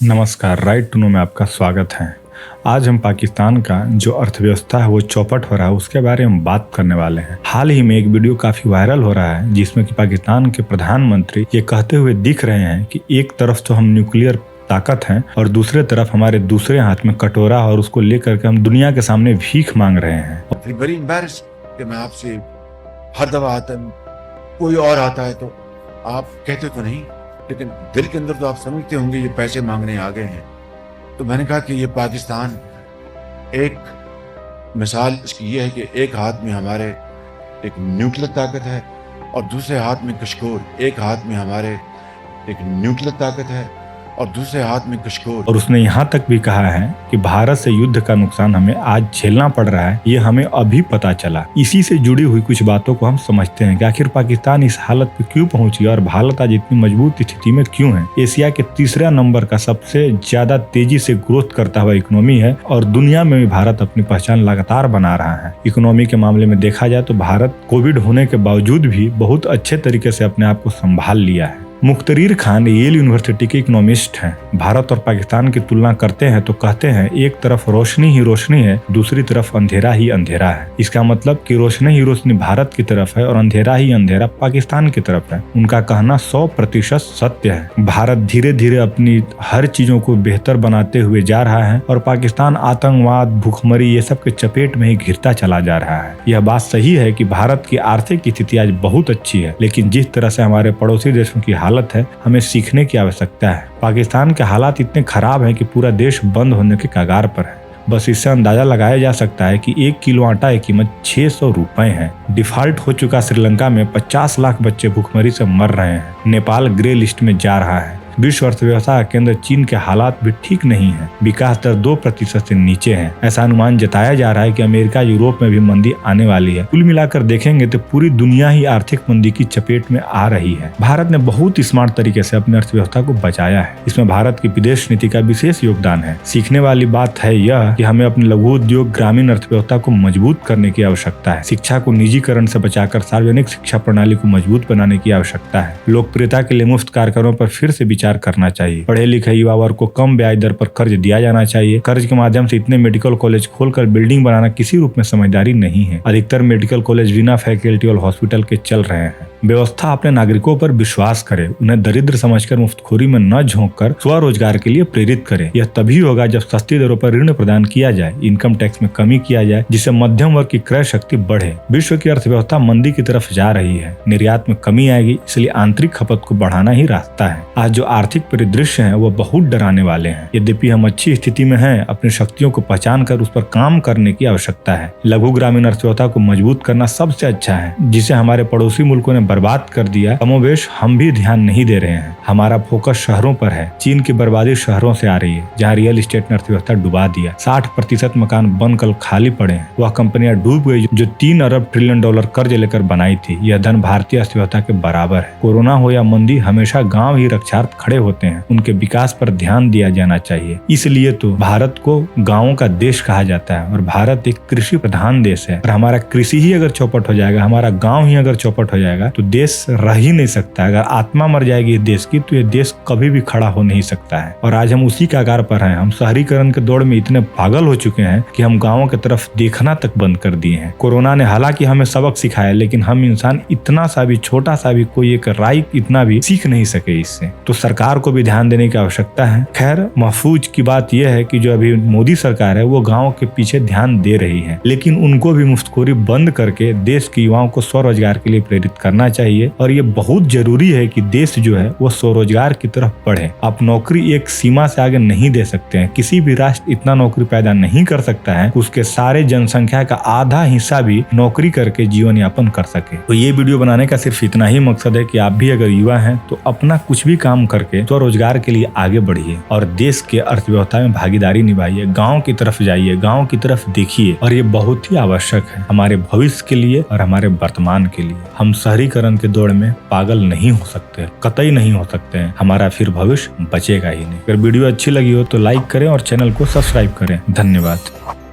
नमस्कार, right to know में आपका स्वागत है। आज हम पाकिस्तान का जो अर्थव्यवस्था है वो चौपट हो रहा है उसके बारे में बात करने वाले हैं। हाल ही में एक वीडियो काफी वायरल हो रहा है जिसमें कि पाकिस्तान के प्रधानमंत्री ये कहते हुए दिख रहे हैं कि एक तरफ तो हम न्यूक्लियर ताकत हैं और दूसरे तरफ हमारे दूसरे हाथ में कटोरा और उसको लेकर के हम दुनिया के सामने भीख मांग रहे हैं। वेरी एम्बैरेस्ड कि मैं आपसे हर दफा आता कोई और आता है तो आप कहते तो नहीं, लेकिन दिल के अंदर तो आप समझते होंगे ये पैसे मांगने आ गए हैं। तो मैंने कहा कि ये पाकिस्तान एक मिसाल इसकी ये है कि एक हाथ में हमारे एक न्यूक्लियर ताकत है और दूसरे हाथ में कशकोर। एक हाथ में हमारे एक न्यूक्लियर ताकत है और दूसरे हाथ में कशकोर। और उसने यहाँ तक भी कहा है कि भारत से युद्ध का नुकसान हमें आज झेलना पड़ रहा है, ये हमें अभी पता चला। इसी से जुड़ी हुई कुछ बातों को हम समझते हैं कि आखिर पाकिस्तान इस हालत पे क्यों पहुंची और भारत आज इतनी मजबूत स्थिति में क्यों है। एशिया के तीसरा नंबर का सबसे ज्यादा तेजी से ग्रोथ करता हुआ इकोनॉमी है और दुनिया में भी भारत अपनी पहचान लगातार बना रहा है। इकोनॉमी के मामले में देखा जाए तो भारत कोविड होने के बावजूद भी बहुत अच्छे तरीके से अपने आप को संभाल लिया है। मुख्तरीर खान येल यूनिवर्सिटी के इकोनॉमिस्ट हैं। भारत और पाकिस्तान की तुलना करते हैं तो कहते हैं एक तरफ रोशनी ही रोशनी है, दूसरी तरफ अंधेरा ही अंधेरा है। इसका मतलब कि रोशनी ही रोशनी भारत की तरफ है और अंधेरा ही अंधेरा पाकिस्तान की तरफ है। उनका कहना 100% सत्य है। भारत धीरे धीरे अपनी हर चीजों को बेहतर बनाते हुए जा रहा है और पाकिस्तान आतंकवाद, भूखमरी ये सब के चपेट में ही घिरता चला जा रहा है। यह बात सही है कि भारत की आर्थिक स्थिति आज बहुत अच्छी है, लेकिन जिस तरह से हमारे पड़ोसी देशों की हालत है हमें सीखने की आवश्यकता है। पाकिस्तान के हालात इतने खराब हैं कि पूरा देश बंद होने के कगार पर है। बस इससे अंदाजा लगाया जा सकता है कि 1 किलो आटा की कीमत 600 रुपए है। डिफॉल्ट हो चुका श्रीलंका में 50 लाख बच्चे भूखमरी से मर रहे हैं। नेपाल ग्रे लिस्ट में जा रहा है। विश्व अर्थव्यवस्था का केंद्र चीन के हालात भी ठीक नहीं है। विकास दर 2% से नीचे है। ऐसा अनुमान जताया जा रहा है कि अमेरिका, यूरोप में भी मंदी आने वाली है। कुल मिलाकर देखेंगे तो पूरी दुनिया ही आर्थिक मंदी की चपेट में आ रही है। भारत ने बहुत स्मार्ट तरीके से अपनी अर्थव्यवस्था को बचाया है। इसमें भारत की विदेश नीति का विशेष योगदान है। सीखने वाली बात है यह कि हमें अपने लघु उद्योग, ग्रामीण अर्थव्यवस्था को मजबूत करने की आवश्यकता है। शिक्षा को निजीकरण से बचाकर सार्वजनिक शिक्षा प्रणाली को मजबूत बनाने की आवश्यकता है। लोकप्रियता के लिए मुफ्त कार्यक्रमों पर फिर से करना चाहिए। पढ़े लिखे युवा वर्ग को कम ब्याज दर पर कर्ज दिया जाना चाहिए। कर्ज के माध्यम से इतने मेडिकल कॉलेज खोलकर बिल्डिंग बनाना किसी रूप में समझदारी नहीं है। अधिकतर मेडिकल कॉलेज बिना फैकल्टी और हॉस्पिटल के चल रहे हैं। व्यवस्था अपने नागरिकों पर विश्वास करे, उन्हें दरिद्र समझकर मुफ्तखोरी में न झोंककर स्वरोजगार के लिए प्रेरित करे। यह तभी होगा जब सस्ती दरों पर ऋण प्रदान किया जाए, इनकम टैक्स में कमी किया जाए, जिससे मध्यम वर्ग की क्रय शक्ति बढ़े। विश्व की अर्थव्यवस्था मंदी की तरफ जा रही है। निर्यात में कमी आएगी, इसलिए आंतरिक खपत को बढ़ाना ही रास्ता है। आज जो आर्थिक परिदृश्य है वो बहुत डराने वाले हैं। यद्यपि हम अच्छी स्थिति में हैं, अपनी शक्तियों को पहचान कर उस पर काम करने की आवश्यकता है। लघु ग्रामीण अर्थव्यवस्था को मजबूत करना सबसे अच्छा है। जिसे हमारे पड़ोसी मुल्कों ने बर्बाद कर दिया, कमोबेश हम भी ध्यान नहीं दे रहे हैं। हमारा फोकस शहरों पर है। चीन की बर्बादी शहरों से आ रही है, जहाँ रियल एस्टेट ने अर्थव्यवस्था डुबा दिया। 60% मकान बनकर खाली पड़े हैं। वह कंपनियां डूब गई जो 3 अरब ट्रिलियन डॉलर कर्ज लेकर बनाई थी। यह धन भारतीय अर्थव्यवस्था के बराबर है। कोरोना हो या मंदी, हमेशा गाँव ही रक्षार्थ खड़े होते हैं। उनके विकास पर ध्यान दिया जाना चाहिए। इसलिए तो भारत को गाँवों का देश कहा जाता है और भारत एक कृषि प्रधान देश है। और हमारा कृषि ही अगर चौपट हो जाएगा, हमारा गाँव ही अगर चौपट हो जाएगा तो देश रह ही नहीं सकता। अगर आत्मा मर जाएगी इस देश की तो ये देश कभी भी खड़ा हो नहीं सकता है। और आज हम उसी के आकार पर हैं। हम शहरीकरण के दौड़ में इतने पागल हो चुके हैं कि हम गाँवों की तरफ देखना तक बंद कर दिए हैं। कोरोना ने हालांकि हमें सबक सिखाया, लेकिन हम इंसान इतना सा भी, छोटा सा भी, कोई एक राई इतना भी सीख नहीं सके इससे। तो सरकार को भी ध्यान देने की आवश्यकता है। खैर, महफूज की बात यह है कि जो अभी मोदी सरकार है वो गाँव के पीछे ध्यान दे रही है, लेकिन उनको भी मुफ्तखोरी बंद करके देश के युवाओं को स्वरोजगार के लिए प्रेरित करना चाहिए। और ये बहुत जरूरी है कि देश जो है वो स्वरोजगार की तरफ बढ़े। आप नौकरी एक सीमा से आगे नहीं दे सकते हैं। किसी भी राष्ट्र इतना नौकरी पैदा नहीं कर सकता है, उसके सारे जनसंख्या का आधा हिस्सा भी नौकरी करके जीवन यापन कर सके। तो ये वीडियो बनाने का सिर्फ इतना ही मकसद है कि आप भी अगर युवा हैं तो अपना कुछ भी काम करके स्वरोजगार के लिए आगे बढ़िए और देश के अर्थव्यवस्था में भागीदारी निभाइए। गाँव की तरफ जाइए, गाँव की तरफ देखिए। और ये बहुत ही आवश्यक है हमारे भविष्य के लिए और हमारे वर्तमान के लिए। हम शहरीकरण के दौड़ में पागल नहीं हो सकते, कतई नहीं हो सकते हैं। हमारा फिर भविष्य बचेगा ही नहीं। अगर वीडियो अच्छी लगी हो तो लाइक करें और चैनल को सब्सक्राइब करें। धन्यवाद।